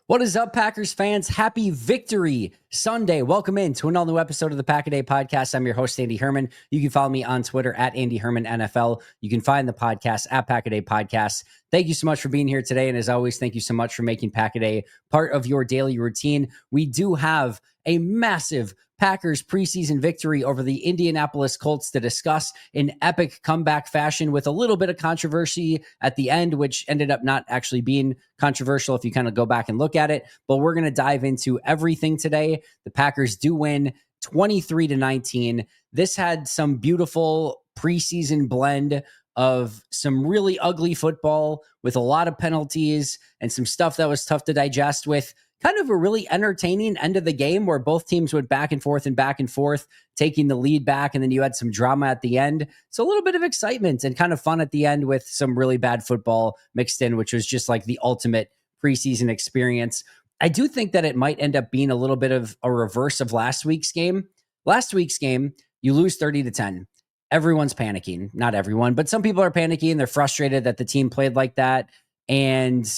What is up, Packers fans? Happy Victory Sunday. Welcome in to an all-new episode of the Pack-A-Day Podcast. I'm your host, Andy Herman. You can follow me on Twitter at Andy Herman NFL. You can find the podcast at Pack-A-Day Podcast. Thank you so much for being here today. And as always, thank you so much for making Pack-A-Day part of your daily routine. We do have a massive Packers preseason victory over the Indianapolis Colts to discuss in epic comeback fashion with a little bit of controversy at the end, which ended up not actually being controversial if you kind of go back and look at it. But we're going to dive into everything today. The Packers do win 23-19. This had some beautiful preseason blend of some really ugly football with a lot of penalties and some stuff that was tough to digest, with kind of a really entertaining end of the game where both teams went back and forth, taking the lead back. And then you had some drama at the end. So a little bit of excitement and kind of fun at the end with some really bad football mixed in, which was just like the ultimate preseason experience. I do think that it might end up being a little bit of a reverse of last week's game. Last week's game, you lose 30-10. Everyone's panicking. Not everyone, but some people are panicking. They're frustrated that the team played like that. And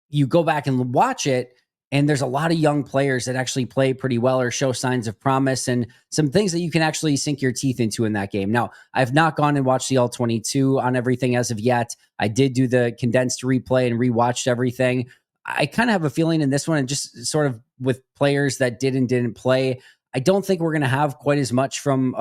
you go back and watch it, and there's a lot of young players that actually play pretty well or show signs of promise and some things that you can actually sink your teeth into in that game. Now, I've not gone and watched the All-22 on everything as of yet. I did do the condensed replay and rewatched everything. I kind of have a feeling in this one, and just sort of with players that did and didn't play, I don't think we're going to have quite as much from,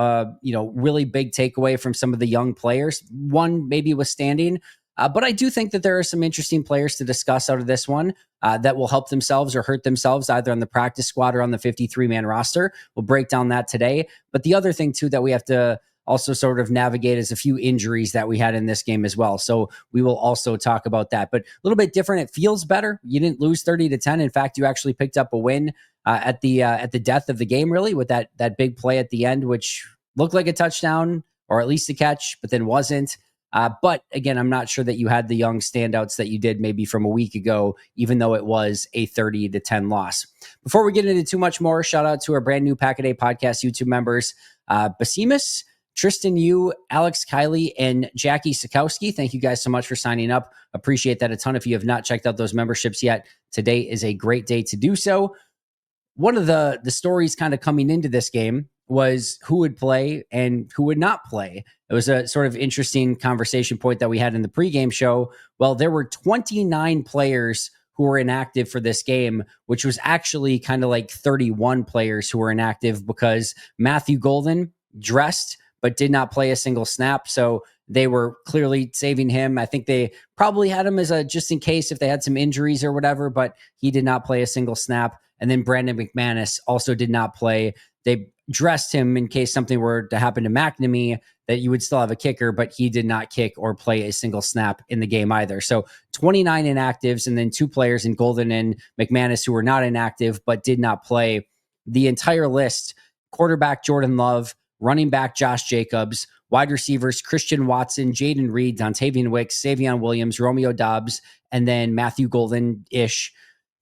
really big takeaway from some of the young players. One maybe withstanding. But I do think that there are some interesting players to discuss out of this one that will help themselves or hurt themselves either on the practice squad or on the 53-man roster. We'll break down that today. But the other thing, too, that we have to also sort of navigate is a few injuries that we had in this game as well. So we will also talk about that. But a little bit different. It feels better. You didn't lose 30-10. In fact, you actually picked up a win at the death of the game, really, with that big play at the end, which looked like a touchdown or at least a catch, but then wasn't. But again, I'm not sure that you had the young standouts that you did maybe from a week ago, even though it was a 30-10 loss. Before we get into too much more, shout out to our brand new Pack-A-Day Podcast YouTube members, Basimus, Tristan Yu, Alex Kiley, and Jackie Sikowski. Thank you guys so much for signing up. Appreciate that a ton. If you have not checked out those memberships yet, today is a great day to do so. One of the stories kind of coming into this game was who would play and who would not play. It was a sort of interesting conversation point that we had in the pregame show. Well, there were 29 players who were inactive for this game, which was actually kind of like 31 players who were inactive because Matthew Golden dressed but did not play a single snap. So they were clearly saving him. I think they probably had him as a just in case if they had some injuries or whatever, but he did not play a single snap. And then Brandon McManus also did not play. They dressed him in case something were to happen to McNamee, that you would still have a kicker, but he did not kick or play a single snap in the game either. So 29 inactives, and then two players in Golden and McManus who were not inactive but did not play. The entire list: quarterback Jordan Love, running back Josh Jacobs, wide receivers Christian Watson, Jaden Reed, Dontavian Wicks, Savion Williams, Romeo Dobbs, and then Matthew Golden-ish.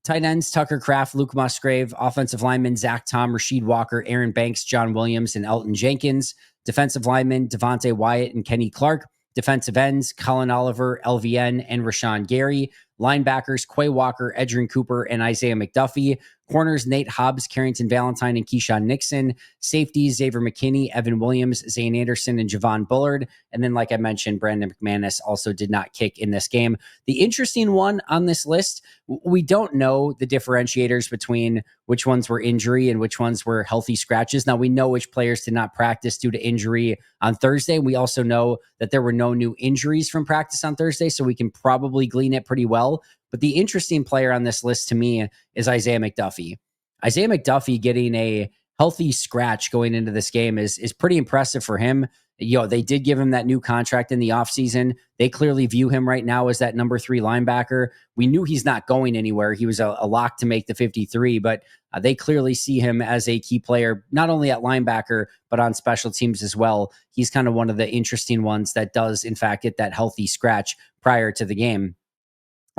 Tight ends, Tucker Kraft, Luke Musgrave. Offensive linemen, Zach Tom, Rasheed Walker, Aaron Banks, John Williams, and Elton Jenkins. Defensive linemen, Devontae Wyatt and Kenny Clark. Defensive ends, Colin Oliver, LVN, and Rashawn Gary. Linebackers, Quay Walker, Edgerrin Cooper, and Isaiah McDuffie. Corners, Nate Hobbs, Carrington Valentine, and Keyshawn Nixon. Safeties, Xavier McKinney, Evan Williams, Zane Anderson, and Javon Bullard. And then, like I mentioned, Brandon McManus also did not kick in this game. The interesting one on this list, we don't know the differentiators between which ones were injury and which ones were healthy scratches. Now, we know which players did not practice due to injury on Thursday. We also know that there were no new injuries from practice on Thursday, so we can probably glean it pretty well. But the interesting player on this list to me is Isaiah McDuffie. Isaiah McDuffie getting a healthy scratch going into this game is pretty impressive for him. They did give him that new contract in the offseason. They clearly view him right now as that number 3 linebacker. We knew he's not going anywhere. He was a lock to make the 53, but they clearly see him as a key player, not only at linebacker, but on special teams as well. He's kind of one of the interesting ones that does, in fact, get that healthy scratch prior to the game.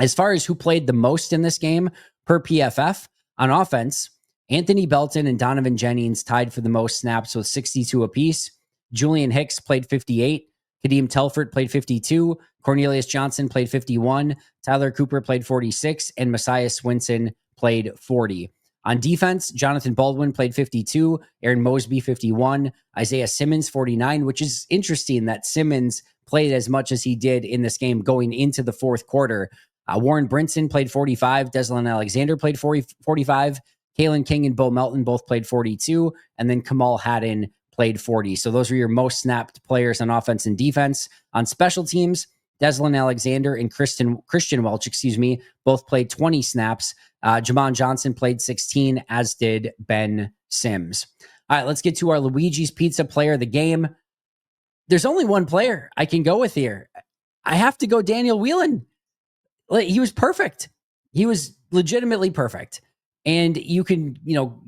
As far as who played the most in this game per PFF, on offense, Anthony Belton and Donovan Jennings tied for the most snaps with 62 apiece. Julian Hicks played 58. Kadeem Telford played 52. Cornelius Johnson played 51. Tyler Cooper played 46. And Messiah Swinson played 40. On defense, Jonathan Baldwin played 52, Aaron Mosby 51, Isaiah Simmons 49, which is interesting that Simmons played as much as he did in this game going into the fourth quarter. Warren Brinson played 45, Deslin Alexander played 45, Kalen King and Bo Melton both played 42, and then Kamal Haddon played 40. So those were your most snapped players on offense and defense. On special teams, Deslin Alexander and Christian Welch, both played 20 snaps. Jamon Johnson played 16, as did Ben Sims. All right, let's get to our Luigi's Pizza player of the game. There's only one player I can go with here. I have to go Daniel Whelan. He was perfect. He was legitimately perfect. And you can,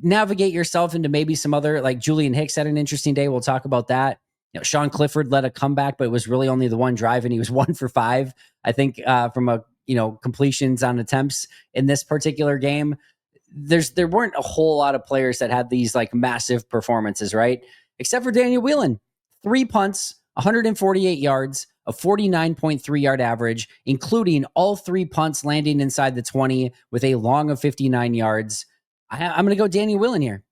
navigate yourself into maybe some other, like Julian Hicks had an interesting day. We'll talk about that. Sean Clifford led a comeback, but it was really only the one drive, and he was 1 for 5, I think, from completions on attempts in this particular game. There weren't a whole lot of players that had these like massive performances, right? Except for Daniel Whelan. 3 punts, 148 yards, a 49.3 yard average, including all 3 punts landing inside the 20 with a long of 59 yards. I'm going to go Daniel Whelan here.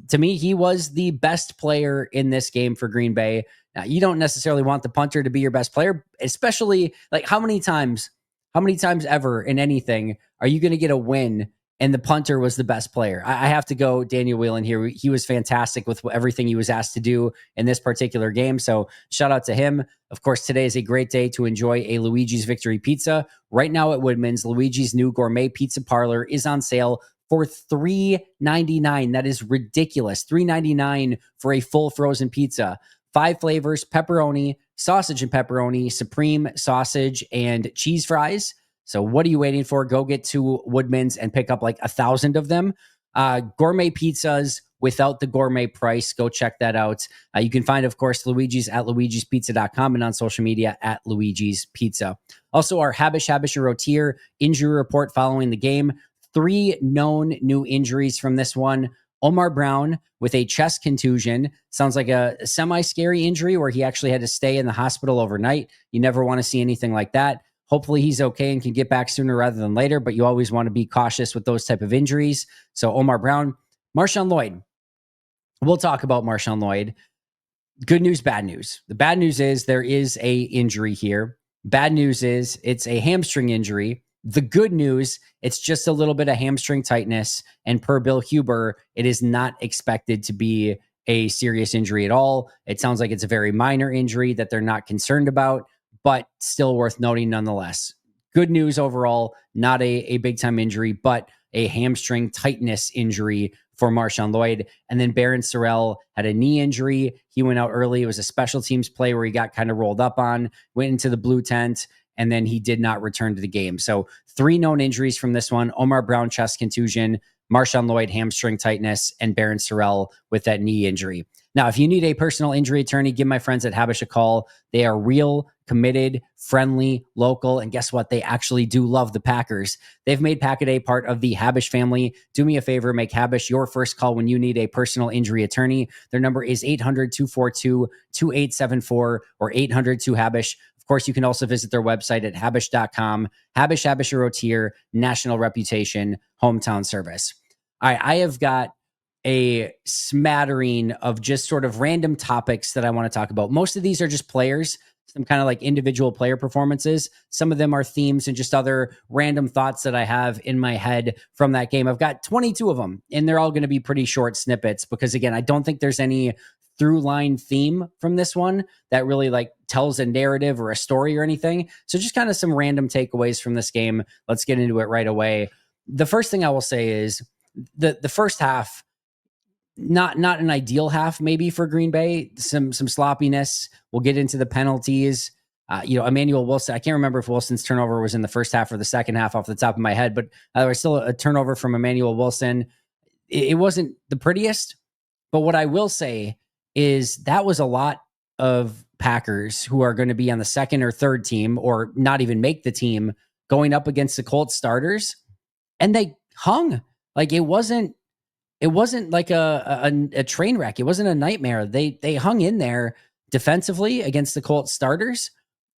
To me, he was the best player in this game for Green Bay. Now, you don't necessarily want the punter to be your best player, especially like how many times ever in anything are you going to get a win and the punter was the best player? I have to go Daniel Whelan here. He was fantastic with everything he was asked to do in this particular game. So shout out to him. Of course, today is a great day to enjoy a Luigi's Victory Pizza. Right now at Woodman's, Luigi's new gourmet pizza parlor is on sale for $3.99. That is ridiculous. $3.99 for a full frozen pizza. 5 flavors: pepperoni, sausage and pepperoni, supreme sausage, and cheese fries. So what are you waiting for? Go get to Woodman's and pick up like 1,000 of them. Gourmet pizzas without the gourmet price. Go check that out. You can find, of course, Luigi's at luigispizza.com and on social media at Luigi's Pizza. Also, our Habish Rotier injury report following the game. 3 known new injuries from this one. Omar Brown with a chest contusion. Sounds like a semi-scary injury where he actually had to stay in the hospital overnight. You never want to see anything like that. Hopefully he's okay and can get back sooner rather than later, but you always want to be cautious with those type of injuries. So Omar Brown. Marshawn Lloyd. We'll talk about Marshawn Lloyd. Good news, bad news. The bad news is there is a injury here. Bad news is it's a hamstring injury. The good news, it's just a little bit of hamstring tightness. And per Bill Huber, it is not expected to be a serious injury at all. It sounds like it's a very minor injury that they're not concerned about, but still worth noting nonetheless. Good news overall, not a big-time injury, but a hamstring tightness injury for Marshawn Lloyd. And then Barron Sorrell had a knee injury. He went out early. It was a special teams play where he got kind of rolled up on, went into the blue tent, and then he did not return to the game. So 3 known injuries from this one: Omar Brown, chest contusion; Marshawn Lloyd, hamstring tightness; and Barron Sorrell with that knee injury. Now, if you need a personal injury attorney, give my friends at Habish a call. They are real, committed, friendly, local, and guess what? They actually do love the Packers. They've made Pack-A-Day part of the Habish family. Do me a favor, make Habish your first call when you need a personal injury attorney. Their number is 800-242-2874 or 800-2HABISH. Of course, you can also visit their website at habish.com. Habish Rotier, national reputation, hometown service. All right, I have got a smattering of just sort of random topics that I want to talk about. Most of these are just players, some kind of like individual player performances. Some of them are themes and just other random thoughts that I have in my head from that game. I've got 22 of them, and they're all going to be pretty short snippets because, again, I don't think there's any through line theme from this one that really like tells a narrative or a story or anything. So just kind of some random takeaways from this game. Let's get into it right away. The first thing I will say is the first half, not an ideal half maybe for Green Bay. Some sloppiness. We'll get into the penalties. Emmanuel Wilson, I can't remember if Wilson's turnover was in the first half or the second half off the top of my head, but there was still a turnover from Emmanuel Wilson. It wasn't the prettiest, but what I will say is that was a lot of Packers who are going to be on the second or third team or not even make the team going up against the Colts starters. And they hung. Like it wasn't like a train wreck. It wasn't a nightmare. They hung in there defensively against the Colts starters.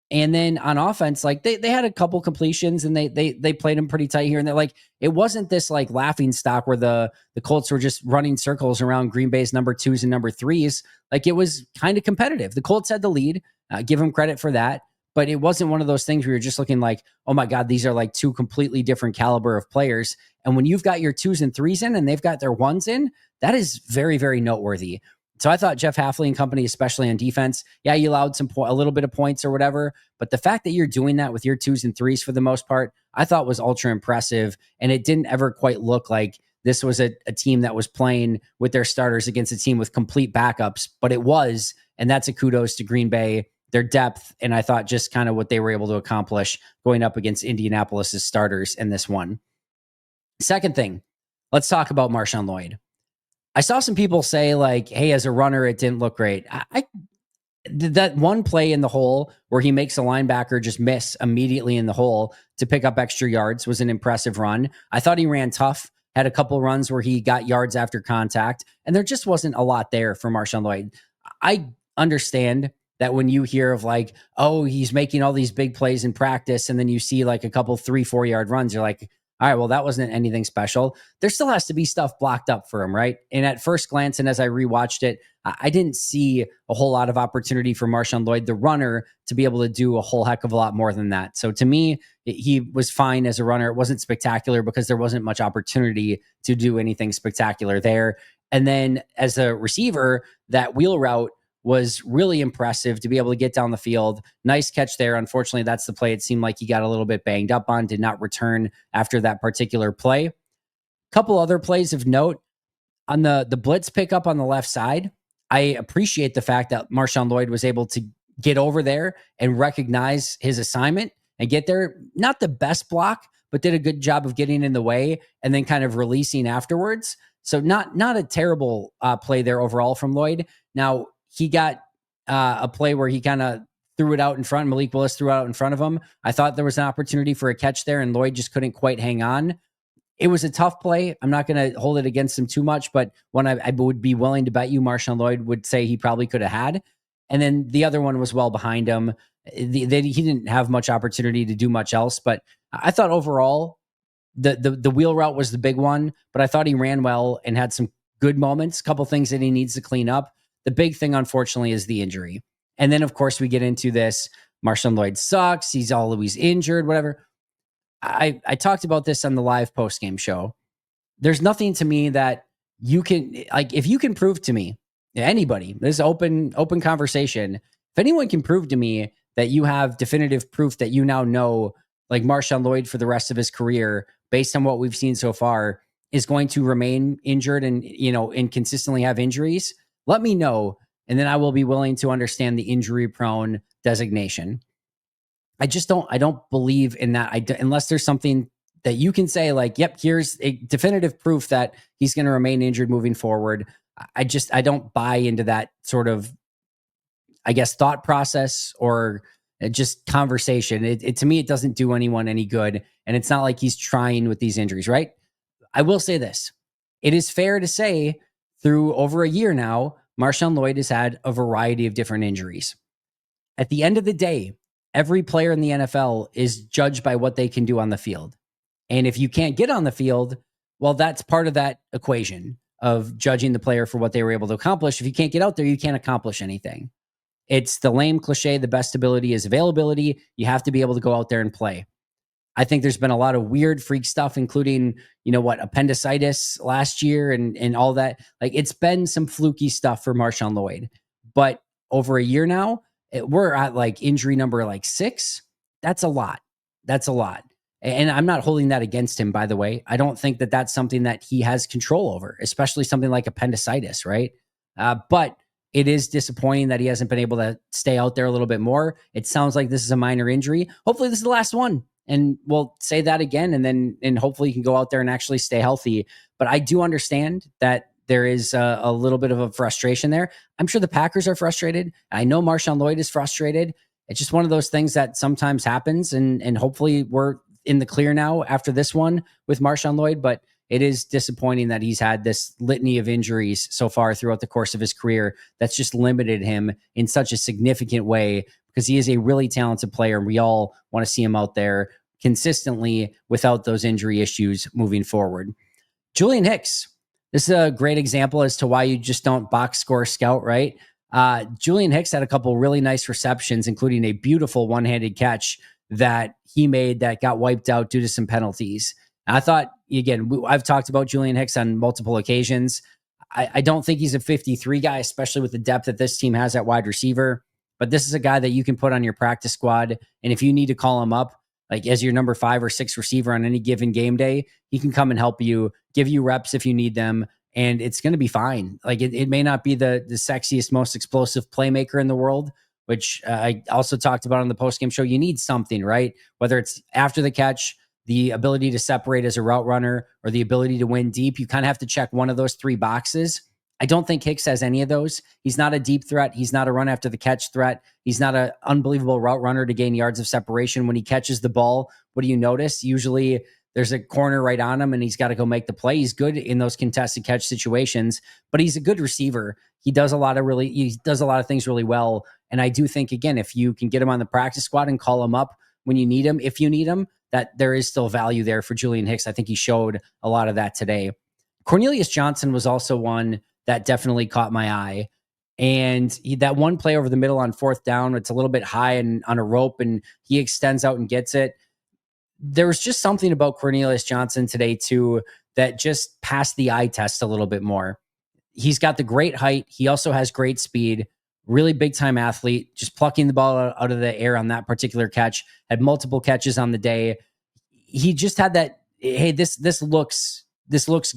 And then on offense, like they had a couple completions and they played them pretty tight here and there. Like it wasn't this like laughing stock where the Colts were just running circles around Green Bay's number 2s and number 3s. Like it was kind of competitive. The Colts had the lead. Give them credit for that. But it wasn't one of those things where you're just looking like, oh my God, these are like two completely different caliber of players. And when you've got your 2s and 3s in and they've got their 1s in, that is very, very noteworthy. So I thought Jeff Hafley and company, especially on defense, yeah, you allowed a little bit of points or whatever. But the fact that you're doing that with your 2s and 3s for the most part, I thought was ultra impressive. And it didn't ever quite look like this was a team that was playing with their starters against a team with complete backups, but it was. And that's a kudos to Green Bay, their depth. And I thought just kind of what they were able to accomplish going up against Indianapolis's starters in this one. Second thing, let's talk about Marshawn Lloyd. I saw some people say like, hey, as a runner, it didn't look great. That one play in the hole where he makes a linebacker just miss immediately in the hole to pick up extra yards was an impressive run. I thought he ran tough, had a couple runs where he got yards after contact, and there just wasn't a lot there for Marshawn Lloyd. I understand that when you hear of like, oh, he's making all these big plays in practice, and then you see like a couple 3-4 yard runs, you're like, all right, well, that wasn't anything special. There still has to be stuff blocked up for him, right? And at first glance, and as I rewatched it, I didn't see a whole lot of opportunity for Marshawn Lloyd, the runner, to be able to do a whole heck of a lot more than that. So to me, he was fine as a runner. It wasn't spectacular because there wasn't much opportunity to do anything spectacular there. And then as a receiver, that wheel route was really impressive to be able to get down the field. Nice catch there. Unfortunately, that's the play it seemed like he got a little bit banged up on, did not return after that particular play. Couple other plays of note. On the blitz pickup on the left side, I appreciate the fact that Marshawn Lloyd was able to get over there and recognize his assignment and get there. Not the best block, but did a good job of getting in the way and then kind of releasing afterwards. So not a terrible play there overall from Lloyd. Now, he got a play where he kind of threw it out in front. Malik Willis threw it out in front of him. I thought there was an opportunity for a catch there, and Lloyd just couldn't quite hang on. It was a tough play. I'm not going to hold it against him too much, but one I would be willing to bet you Marshawn Lloyd would say he probably could have had. And then the other one was well behind him. He didn't have much opportunity to do much else, but I thought overall the wheel route was the big one, but I thought he ran well and had some good moments, a couple things that he needs to clean up. The big thing, unfortunately, is the injury. And then, of course, we get into this. Marshawn Lloyd sucks. He's always injured, whatever. I talked about this on the live postgame show. There's nothing to me that you can, like, if you can prove to me, anybody, this is open conversation. If anyone can prove to me that you have definitive proof that you now know, like Marshawn Lloyd for the rest of his career, based on what we've seen so far, is going to remain injured and, and consistently have injuries, let me know. And then I will be willing to understand the injury prone designation. I don't believe in that. Unless there's something that you can say like, yep, here's a definitive proof that he's going to remain injured moving forward. I don't buy into that sort of, I guess, thought process or just conversation. To me, it doesn't do anyone any good. And it's not like he's trying with these injuries, right? I will say this. It is fair to say through over a year now, Marshawn Lloyd has had a variety of different injuries. At the end of the day, every player in the NFL is judged by what they can do on the field. And if you can't get on the field, well, that's part of that equation of judging the player for what they were able to accomplish. If you can't get out there, you can't accomplish anything. It's the lame cliche, the best ability is availability. You have to be able to go out there and play. I think there's been a lot of weird freak stuff, including, appendicitis last year and all that. Like, it's been some fluky stuff for Marshawn Lloyd. But over a year now, we're at like injury number like 6. That's a lot. And I'm not holding that against him, by the way. I don't think that that's something that he has control over, especially something like appendicitis, right? But it is disappointing that he hasn't been able to stay out there a little bit more. It sounds like this is a minor injury. Hopefully this is the last one. And we'll say that again, and hopefully he can go out there and actually stay healthy. But I do understand that there is a little bit of a frustration there. I'm sure the Packers are frustrated. I know Marshawn Lloyd is frustrated. It's just one of those things that sometimes happens, and hopefully we're in the clear now after this one with Marshawn Lloyd. But it is disappointing that he's had this litany of injuries so far throughout the course of his career that's just limited him in such a significant way, because he is a really talented player, and we all want to see him out there consistently without those injury issues moving forward. Julian Hicks. This is a great example as to why you just don't box score scout, right? Julian Hicks had a couple really nice receptions, including a beautiful one-handed catch that he made that got wiped out due to some penalties. I thought, again, I've talked about Julian Hicks on multiple occasions. I don't think he's a 53 guy, especially with the depth that this team has at wide receiver. But this is a guy that you can put on your practice squad. And if you need to call him up, like as your number 5 or 6 receiver on any given game day, he can come and help you, give you reps if you need them, and it's going to be fine. Like it may not be the sexiest, most explosive playmaker in the world, which I also talked about on the postgame show. You need something, right? Whether it's after the catch, the ability to separate as a route runner, or the ability to win deep. You kind of have to check one of those 3 boxes. I don't think Hicks has any of those. He's not a deep threat. He's not a run after the catch threat. He's not an unbelievable route runner to gain yards of separation. When he catches the ball, what do you notice? Usually there's a corner right on him and he's got to go make the play. He's good in those contested catch situations, but he's a good receiver. He does a lot of things really well. And I do think, again, if you can get him on the practice squad and call him up when you need him, if you need him, that there is still value there for Julian Hicks. I think he showed a lot of that today. Cornelius Johnson was also one that definitely caught my eye. And that one play over the middle on 4th down, it's a little bit high and on a rope, and he extends out and gets it. There was just something about Cornelius Johnson today, too, that just passed the eye test a little bit more. He's got the great height. He also has great speed, really big time athlete, just plucking the ball out of the air on that particular catch, had multiple catches on the day. He just had that, hey, this looks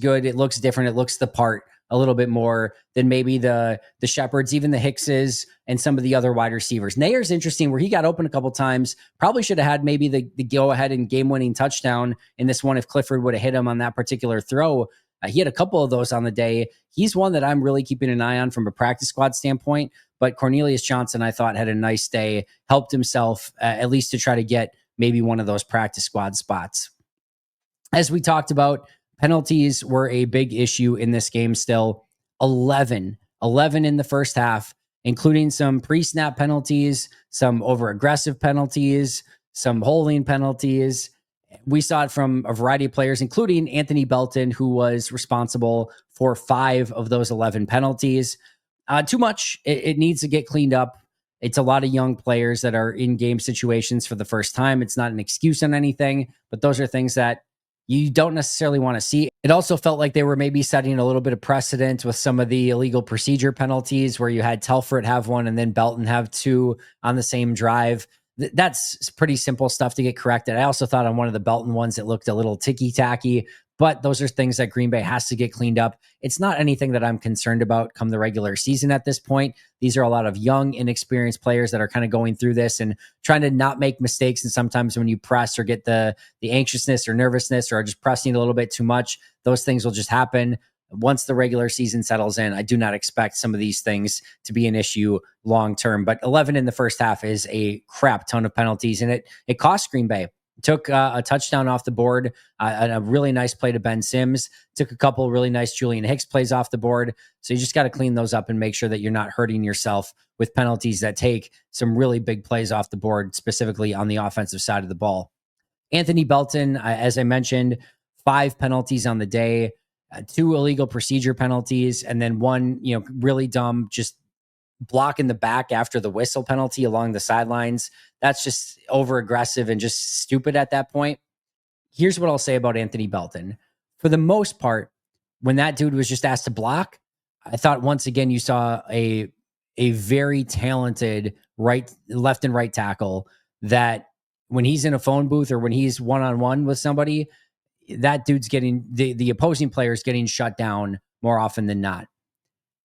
good. It looks different. It looks the part a little bit more than maybe the Shepherds, even the Hickses, and some of the other wide receivers. Nayer's interesting, where he got open a couple times. Probably should have had maybe the go ahead and game winning touchdown in this one if Clifford would have hit him on that particular throw. He had a couple of those on the day. He's one that I'm really keeping an eye on from a practice squad standpoint. But Cornelius Johnson, I thought, had a nice day, helped himself at least to try to get maybe one of those practice squad spots. As we talked about, penalties were a big issue in this game still. 11 in the first half, including some pre-snap penalties, some over-aggressive penalties, some holding penalties. We saw it from a variety of players, including Anthony Belton, who was responsible for 5 of those 11 penalties. Too much. It needs to get cleaned up. It's a lot of young players that are in game situations for the first time. It's not an excuse on anything, but those are things that you don't necessarily want to see. It also felt like they were maybe setting a little bit of precedent with some of the illegal procedure penalties, where you had Telford have one and then Belton have 2 on the same drive. That's pretty simple stuff to get corrected. I also thought on one of the Belton ones, it looked a little ticky-tacky, but those are things that Green Bay has to get cleaned up. It's not anything that I'm concerned about come the regular season at this point. These are a lot of young, inexperienced players that are kind of going through this and trying to not make mistakes. And sometimes when you press or get the anxiousness or nervousness or just pressing a little bit too much, those things will just happen. Once the regular season settles in, I do not expect some of these things to be an issue long term. But 11 in the first half is a crap ton of penalties, and it cost Green Bay. Took a touchdown off the board, a really nice play to Ben Sims. Took a couple really nice Julian Hicks plays off the board. So you just got to clean those up and make sure that you're not hurting yourself with penalties that take some really big plays off the board, specifically on the offensive side of the ball. Anthony Belton, as I mentioned, 5 penalties on the day, 2 illegal procedure penalties, and then one, really dumb, just block in the back after the whistle penalty along the sidelines. That's just over aggressive and just stupid at that point. Here's what I'll say about Anthony Belton. For the most part, when that dude was just asked to block, I thought once again you saw a very talented left and right tackle that when he's in a phone booth or when he's one-on-one with somebody, that dude's getting the opposing players getting shut down more often than not.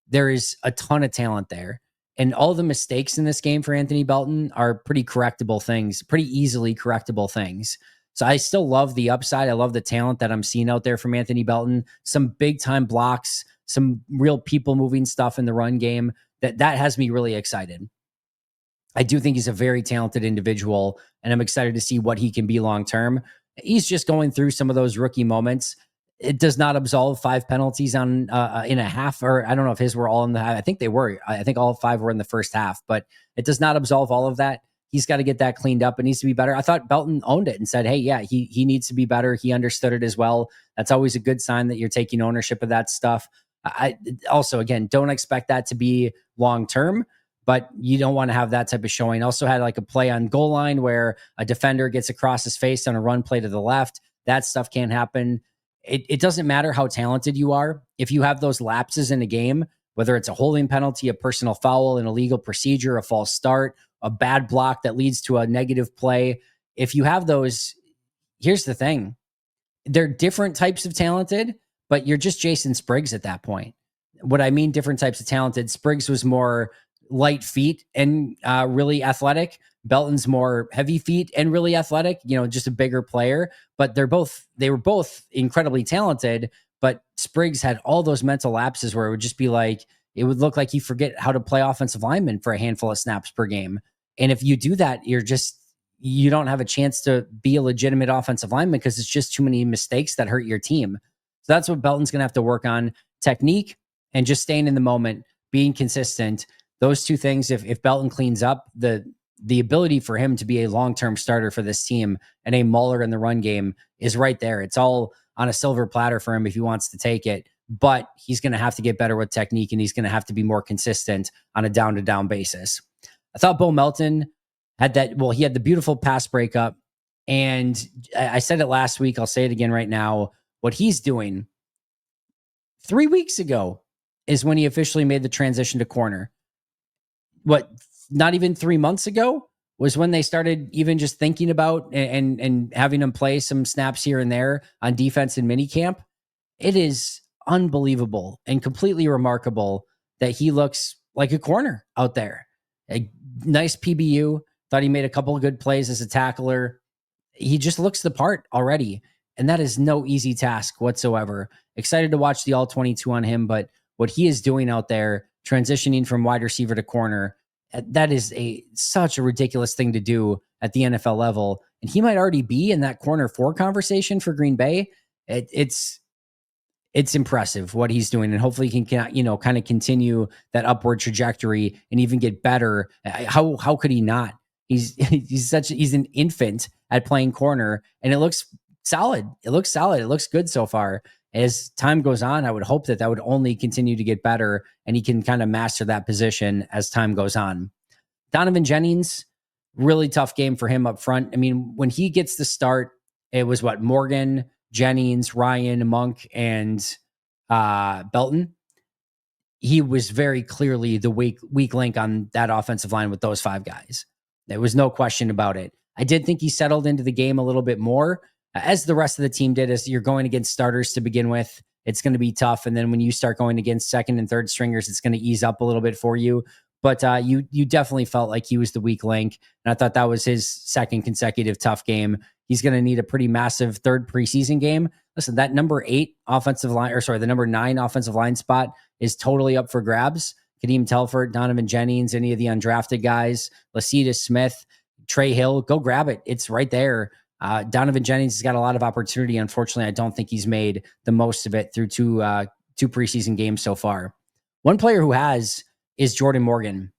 There is a ton of talent there. And all the mistakes in this game for Anthony Belton are pretty correctable things, pretty easily correctable things. So I still love the upside. I love the talent that I'm seeing out there from Anthony Belton. Some big time blocks, some real people moving stuff in the run game. That has me really excited. I do think he's a very talented individual, and I'm excited to see what he can be long term. He's just going through some of those rookie moments. It does not absolve 5 penalties on in a half, or I don't know if his were all in the half. I think they were. I think all 5 were in the first half, but it does not absolve all of that. He's got to get that cleaned up. It needs to be better. I thought Belton owned it and said, hey, yeah, he needs to be better. He understood it as well. That's always a good sign that you're taking ownership of that stuff. I also, again, don't expect that to be long term, but you don't want to have that type of showing. Also had like a play on goal line where a defender gets across his face on a run play to the left. That stuff can't happen. It doesn't matter how talented you are. If you have those lapses in a game, whether it's a holding penalty, a personal foul, an illegal procedure, a false start, a bad block that leads to a negative play, if you have those, here's the thing. They're different types of talented, but you're just Jason Spriggs at that point. What I mean, different types of talented, Spriggs was more light feet and really athletic. Belton's more heavy feet and really athletic, just a bigger player, but they were both incredibly talented, but Spriggs had all those mental lapses where it would just be like, it would look like you forget how to play offensive lineman for a handful of snaps per game. And if you do that, you don't have a chance to be a legitimate offensive lineman because it's just too many mistakes that hurt your team. So that's what Belton's going to have to work on: technique and just staying in the moment, being consistent. Those two things, if Belton cleans up, the ability for him to be a long-term starter for this team and a mauler in the run game is right there. It's all on a silver platter for him if he wants to take it, but he's going to have to get better with technique and he's going to have to be more consistent on a down-to-down basis. I thought Bo Melton had he had the beautiful pass breakup, and I said it last week, I'll say it again right now. What he's doing 3 weeks ago is when he officially made the transition to corner. Not even 3 months ago was when they started even just thinking about and having him play some snaps here and there on defense in minicamp. It is unbelievable and completely remarkable that he looks like a corner out there. A nice PBU. Thought he made a couple of good plays as a tackler. He just looks the part already, and that is no easy task whatsoever. Excited to watch the all 22 on him, but what he is doing out there, transitioning from wide receiver to corner, that is such a ridiculous thing to do at the NFL level. And he might already be in that corner 4 conversation for Green Bay. It's impressive what he's doing, and hopefully he can, kind of continue that upward trajectory and even get better. How could he not? He's an infant at playing corner, and it looks solid. It looks good so far. As time goes on, I would hope that would only continue to get better and he can kind of master that position as time goes on. Donovan Jennings, really tough game for him up front. I mean, when he gets the start, it was Morgan, Jennings, Ryan, Monk, and Belton. He was very clearly the weak link on that offensive line with those 5 guys. There was no question about it. I did think he settled into the game a little bit more, as the rest of the team did. As you're going against starters to begin with, it's going to be tough. And then when you start going against second and third stringers, it's going to ease up a little bit for you. But you definitely felt like he was the weak link. And I thought that was his second consecutive tough game. He's going to need a pretty massive third preseason game. Listen, that number 8 offensive line, the number 9 offensive line spot is totally up for grabs. Kadeem Telford, Donovan Jennings, any of the undrafted guys, Lacita Smith, Trey Hill, go grab it. It's right there. Donovan Jennings has got a lot of opportunity. Unfortunately, I don't think he's made the most of it through two preseason games so far. One player who has is Jordan Morgan.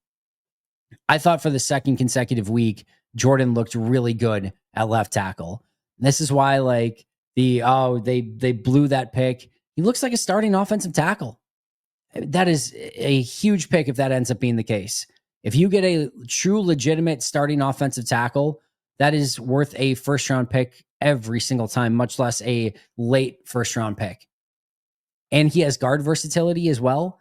I thought for the second consecutive week, Jordan looked really good at left tackle. And this is why, they blew that pick. He looks like a starting offensive tackle. That is a huge pick if that ends up being the case. If you get a true, legitimate starting offensive tackle, that is worth a first-round pick every single time, much less a late first-round pick. And he has guard versatility as well.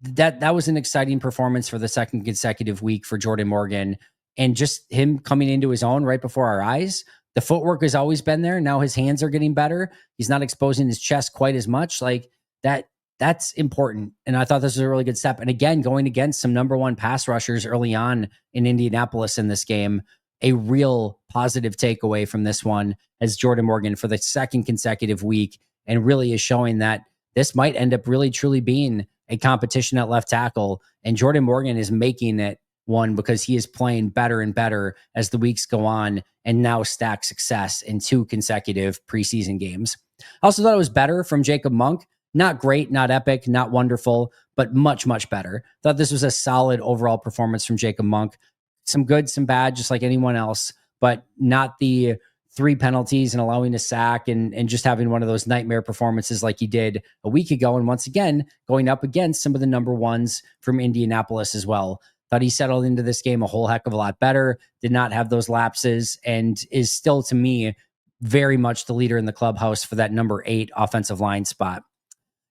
That was an exciting performance for the second consecutive week for Jordan Morgan. And just him coming into his own right before our eyes. The footwork has always been there. Now his hands are getting better. He's not exposing his chest quite as much. That's important. And I thought this was a really good step. And again, going against some number 1 pass rushers early on in Indianapolis in this game, a real positive takeaway from this one as Jordan Morgan for the second consecutive week, and really is showing that this might end up really truly being a competition at left tackle. And Jordan Morgan is making it one because he is playing better and better as the weeks go on and now stack success in 2 consecutive preseason games. I also thought it was better from Jacob Monk. Not great, not epic, not wonderful, but much, much better. Thought this was a solid overall performance from Jacob Monk. Some good, some bad, just like anyone else, but not the 3 penalties and allowing a sack and just having one of those nightmare performances like he did a week ago. And once again, going up against some of the number ones from Indianapolis as well. Thought he settled into this game a whole heck of a lot better, did not have those lapses, and is still, to me, very much the leader in the clubhouse for that number 8 offensive line spot.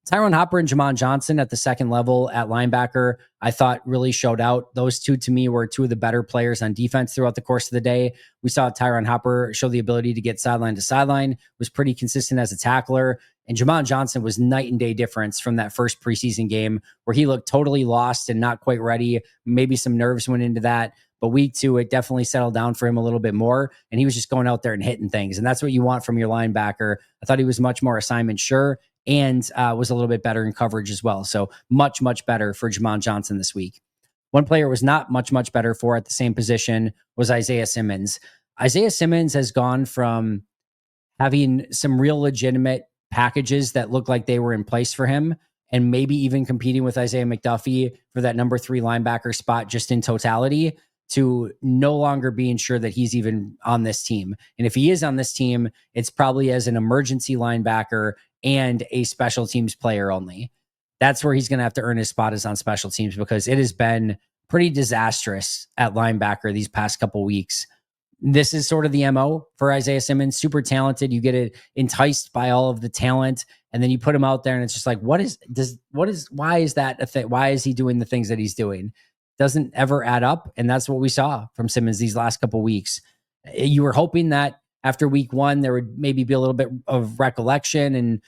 Tyron Hopper and Jamon Johnson at the second level at linebacker, I thought really showed out. Those two, to me, were 2 of the better players on defense throughout the course of the day. We saw Tyron Hopper show the ability to get sideline to sideline, was pretty consistent as a tackler. And Jamon Johnson was night and day difference from that first preseason game where he looked totally lost and not quite ready. Maybe some nerves went into that. But week 2, it definitely settled down for him a little bit more. And he was just going out there and hitting things. And that's what you want from your linebacker. I thought he was much more assignment sure and was a little bit better in coverage as well. So much, much better for Jamon Johnson this week. One player was not much, much better for at the same position was Isaiah Simmons. Isaiah Simmons has gone from having some real legitimate packages that look like they were in place for him and maybe even competing with Isaiah McDuffie for that number 3 linebacker spot just in totality to no longer being sure that he's even on this team. And if he is on this team, it's probably as an emergency linebacker and a special teams player only. That's where he's going to have to earn his spot is on special teams because it has been pretty disastrous at linebacker these past couple weeks. This is sort of the MO for Isaiah Simmons, super talented. You get it enticed by all of the talent and then you put him out there and it's just like, why is that a thing? Why is he doing the things that he's doing? Doesn't ever add up. And that's what we saw from Simmons these last couple weeks. You were hoping that after week 1, there would maybe be a little bit of recollection and,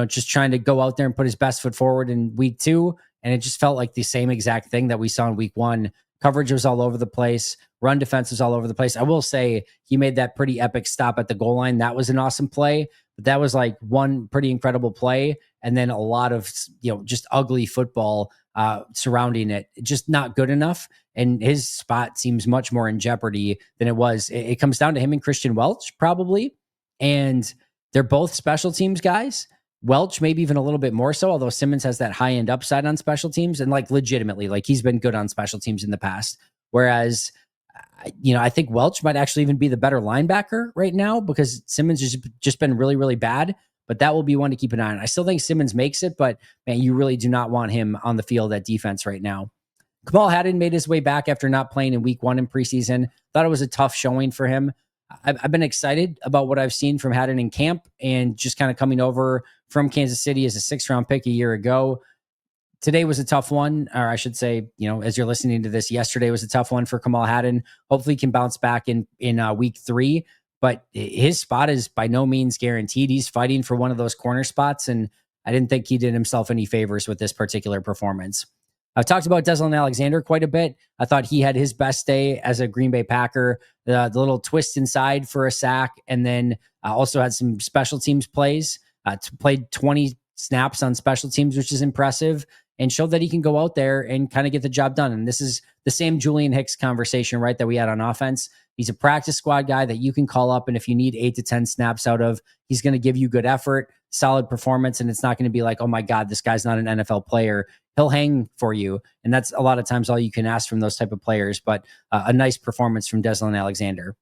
just trying to go out there and put his best foot forward in week 2. And it just felt like the same exact thing that we saw in week 1. Coverage was all over the place. Run defense was all over the place. I will say he made that pretty epic stop at the goal line. That was an awesome play, but that was like one pretty incredible play. And then a lot of, just ugly football surrounding it, just not good enough. And his spot seems much more in jeopardy than it was. It comes down to him and Christian Welch probably. And they're both special teams guys. Welch, maybe even a little bit more so, although Simmons has that high end upside on special teams and legitimately, he's been good on special teams in the past. Whereas, I think Welch might actually even be the better linebacker right now because Simmons has just been really, really bad. But that will be one to keep an eye on. I still think Simmons makes it, but man, you really do not want him on the field at defense right now. Kamal Hadden made his way back after not playing in week 1 in preseason. Thought it was a tough showing for him. I've been excited about what I've seen from Hadden in camp and just kind of coming over from Kansas City as a 6th-round pick a year ago. Today was a tough one, or I should say, as you're listening to this, yesterday was a tough one for Kamal Hadden. Hopefully he can bounce back in week 3, but his spot is by no means guaranteed. He's fighting for one of those corner spots, and I didn't think he did himself any favors with this particular performance. I've talked about Deslin Alexander quite a bit. I thought he had his best day as a Green Bay Packer, the little twist inside for a sack, and then also had some special teams plays, played 20 snaps on special teams, which is impressive, and showed that he can go out there and kind of get the job done. And this is the same Julian Hicks conversation, right, that we had on offense. He's a practice squad guy that you can call up, and if you need 8 to 10 snaps out of, he's going to give you good effort, solid performance, and it's not going to be like, oh my God, this guy's not an NFL player. He'll hang for you, and that's a lot of times all you can ask from those type of players, but a nice performance from Deslin Alexander.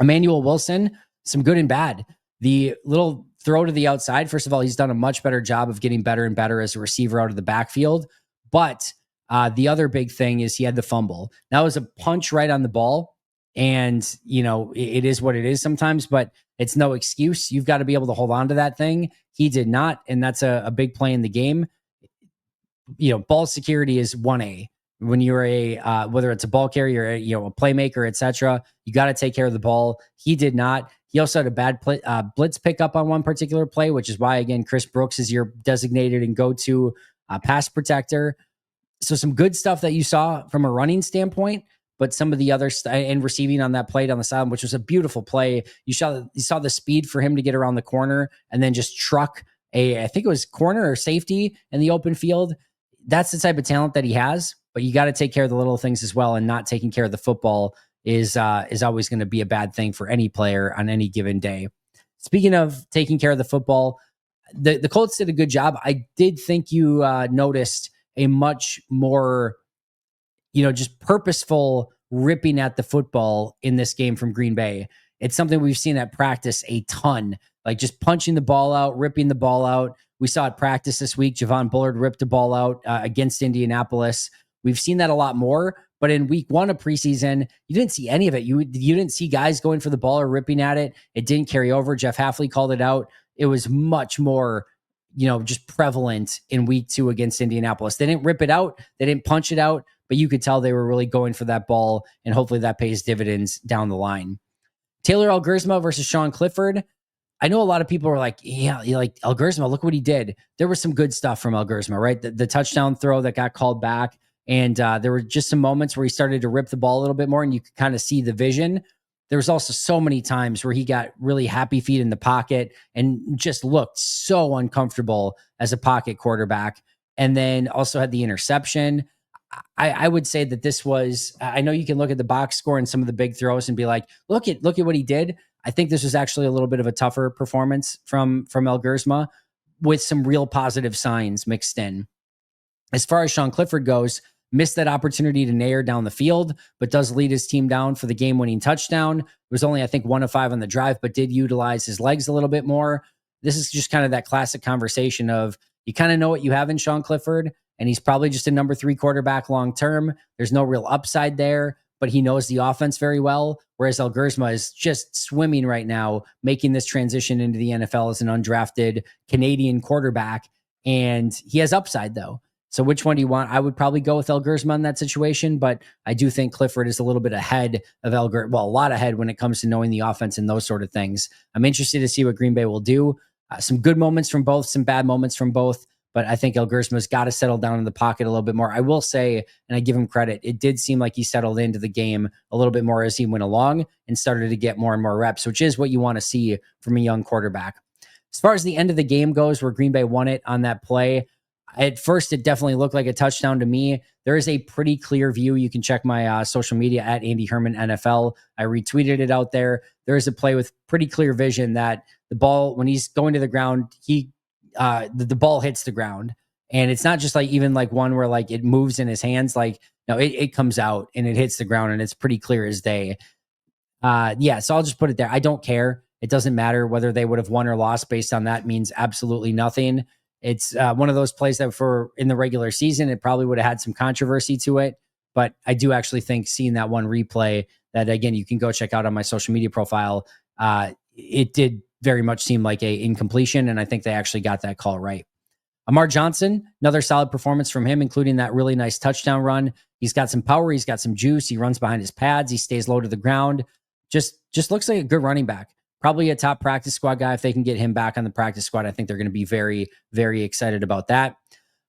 Emmanuel Wilson, some good and bad. The little throw to the outside, first of all, he's done a much better job of getting better and better as a receiver out of the backfield, but the other big thing is he had the fumble. That was a punch right on the ball, and, it is what it is sometimes, but it's no excuse. You've got to be able to hold on to that thing. He did not, and that's a big play in the game. Ball security is 1A. When you're a whether it's a ball carrier, a playmaker, etc., you got to take care of the ball. He did not. He also had a bad blitz pickup on one particular play, which is why, again, Chris Brooks is your designated and go-to pass protector. So some good stuff that you saw from a running standpoint, but some of the other and receiving on that play down the sideline, which was a beautiful play. You saw the speed for him to get around the corner and then just truck I think it was corner or safety in the open field. That's the type of talent that he has. but you got to take care of the little things as well. And not taking care of the football is always going to be a bad thing for any player on any given day. Speaking of taking care of the football, the Colts did a good job. I did think you noticed a much more, just purposeful ripping at the football in this game from Green Bay. It's something we've seen at practice a ton, like just punching the ball out, ripping the ball out. We saw at practice this week, Javon Bullard ripped the ball out against Indianapolis. We've seen that a lot more, but in week 1 of preseason, you didn't see any of it. You didn't see guys going for the ball or ripping at it. It didn't carry over. Jeff Hafley called it out. It was much more, just prevalent in week 2 against Indianapolis. They didn't rip it out. They didn't punch it out, but you could tell they were really going for that ball, and hopefully that pays dividends down the line. Taylor Algersma versus Sean Clifford. I know a lot of people are like, yeah, like Algersma, look what he did. There was some good stuff from Algersma, right? The touchdown throw that got called back. And there were just some moments where he started to rip the ball a little bit more and you could kind of see the vision. There was also so many times where he got really happy feet in the pocket and just looked so uncomfortable as a pocket quarterback. And then also had the interception. I would say that this was, I know you can look at the box score and some of the big throws and be like, look at what he did. I think this was actually a little bit of a tougher performance from Algersma with some real positive signs mixed in. As far as Sean Clifford goes, missed that opportunity to nair down the field, but does lead his team down for the game-winning touchdown. It was only, I think, 1 of 5 on the drive, but did utilize his legs a little bit more. This is just kind of that classic conversation of you kind of know what you have in Sean Clifford, and he's probably just a number 3 quarterback long-term. There's no real upside there, but he knows the offense very well, whereas Algersma is just swimming right now, making this transition into the NFL as an undrafted Canadian quarterback, and he has upside, though. So which one do you want? I would probably go with Algersma in that situation, but I do think Clifford is a little bit ahead of a lot ahead when it comes to knowing the offense and those sort of things. I'm interested to see what Green Bay will do. Some good moments from both, some bad moments from both, but I think Algersma's got to settle down in the pocket a little bit more. I will say, and I give him credit, it did seem like he settled into the game a little bit more as he went along and started to get more and more reps, which is what you want to see from a young quarterback. As far as the end of the game goes, where Green Bay won it on that play, at first, it definitely looked like a touchdown to me. There is a pretty clear view. You can check my social media at Andy Herman NFL. I retweeted it out there. There is a play with pretty clear vision that the ball, when he's going to the ground, the ball hits the ground. And it's not just like even like one where like it moves in his hands. Like, no, it comes out and it hits the ground and it's pretty clear as day. So I'll just put it there. I don't care. It doesn't matter whether they would have won or lost based on that. Means absolutely nothing. It's one of those plays that for in the regular season, it probably would have had some controversy to it. But I do actually think seeing that one replay that, again, you can go check out on my social media profile, it did very much seem like a incompletion. And I think they actually got that call right. Amar Johnson, another solid performance from him, including that really nice touchdown run. He's got some power. He's got some juice. He runs behind his pads. He stays low to the ground. Just looks like a good running back. Probably a top practice squad guy. If they can get him back on the practice squad, I think they're going to be very, very excited about that.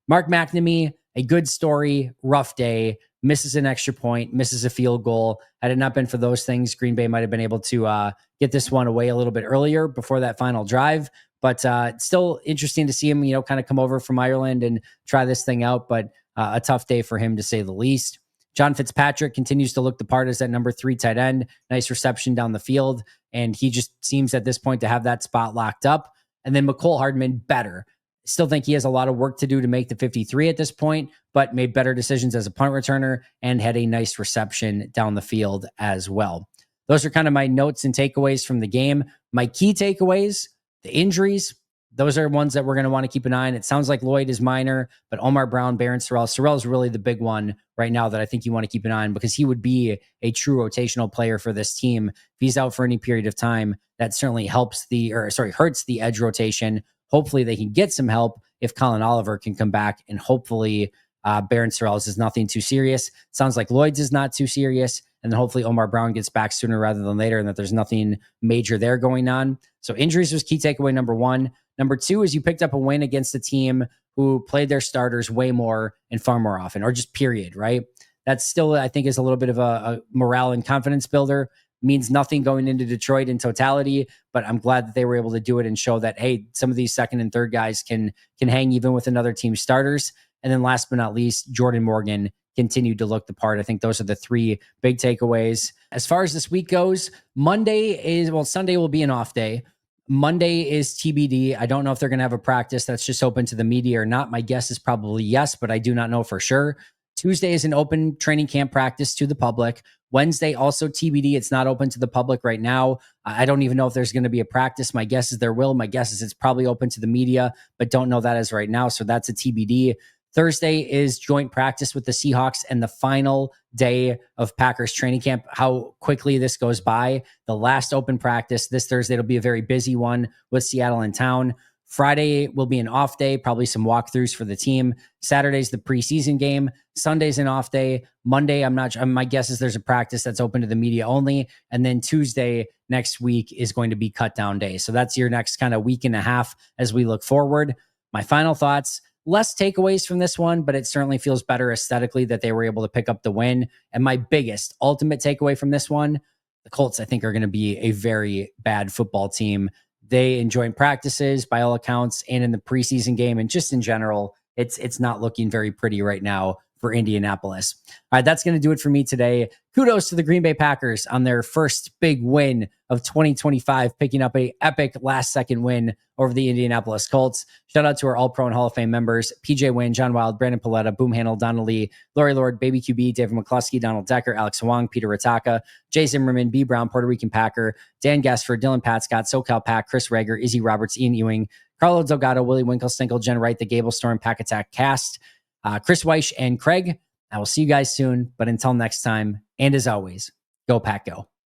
Mark McNamee, a good story, rough day, misses an extra point, misses a field goal. Had it not been for those things, Green Bay might have been able to get this one away a little bit earlier before that final drive. But it's still interesting to see him, kind of come over from Ireland and try this thing out. But a tough day for him, to say the least. John Fitzpatrick continues to look the part as that number 3 tight end. Nice reception down the field. And he just seems at this point to have that spot locked up. And then McCole Hardman, better. Still think he has a lot of work to do to make the 53 at this point, but made better decisions as a punt returner and had a nice reception down the field as well. Those are kind of my notes and takeaways from the game. My key takeaways, the injuries, those are ones that we're going to want to keep an eye on. It sounds like Lloyd is minor, but Omar Brown, Barron Sorrell. Sorrell is really the big one right now that I think you want to keep an eye on because he would be a true rotational player for this team. If he's out for any period of time, that certainly hurts the edge rotation. Hopefully they can get some help if Colin Oliver can come back, and hopefully Barron Sorrell's is nothing too serious. Sounds like Lloyd's is not too serious. And then hopefully Omar Brown gets back sooner rather than later and that there's nothing major there going on. So injuries was key takeaway number 1. Number 2 is you picked up a win against a team who played their starters way more and far more often, or just period, right? That's still, I think, is a little bit of a morale and confidence builder. Means nothing going into Detroit in totality, but I'm glad that they were able to do it and show that, hey, some of these second and third guys can hang even with another team's starters. And then last but not least, Jordan Morgan continued to look the part. I think those are the three big takeaways. As far as this week goes, Sunday will be an off day. Monday is TBD. I don't know if they're going to have a practice that's just open to the media or not. My guess is probably yes, but I do not know for sure. Tuesday is an open training camp practice to the public. Wednesday, also TBD. It's not open to the public right now. I don't even know if there's going to be a practice. My guess is there will. My guess is it's probably open to the media, but don't know that as right now. So that's a TBD. Thursday is joint practice with the Seahawks and the final day of Packers training camp. How quickly this goes by. The last open practice this Thursday, it'll be a very busy one with Seattle in town. Friday will be an off day, probably some walkthroughs for the team. Saturday's the preseason game. Sunday's an off day. Monday, I'm not sure. My guess is there's a practice that's open to the media only. And then Tuesday next week is going to be cut down day. So that's your next kind of week and a half as we look forward. My final thoughts. Less takeaways from this one, but it certainly feels better aesthetically that they were able to pick up the win. And my biggest ultimate takeaway from this one, the Colts, I think, are going to be a very bad football team. They in joint practices, by all accounts, and in the preseason game, and just in general, it's not looking very pretty right now for Indianapolis. All right, that's going to do it for me today. Kudos to the Green Bay Packers on their first big win of 2025, picking up a epic last-second win over the Indianapolis Colts. Shout out to our All-Pro and Hall of Fame members, PJ Wynn, John Wild, Brandon Paletta, Boom Handle, Donna Lee, Lori Lord, Baby QB, David McCluskey, Donald Decker, Alex Wong, Peter Ritaka, Jay Zimmerman, B. Brown, Puerto Rican Packer, Dan Gassford, Dylan Patscott, SoCal Pack, Chris Rager, Izzy Roberts, Ian Ewing, Carlo Delgado, Willie Winklestinkle, Jen Wright, the Gable Storm, Pack Attack Cast, Chris Weish, and Craig. I will see you guys soon, but until next time, and as always, go Pack Go.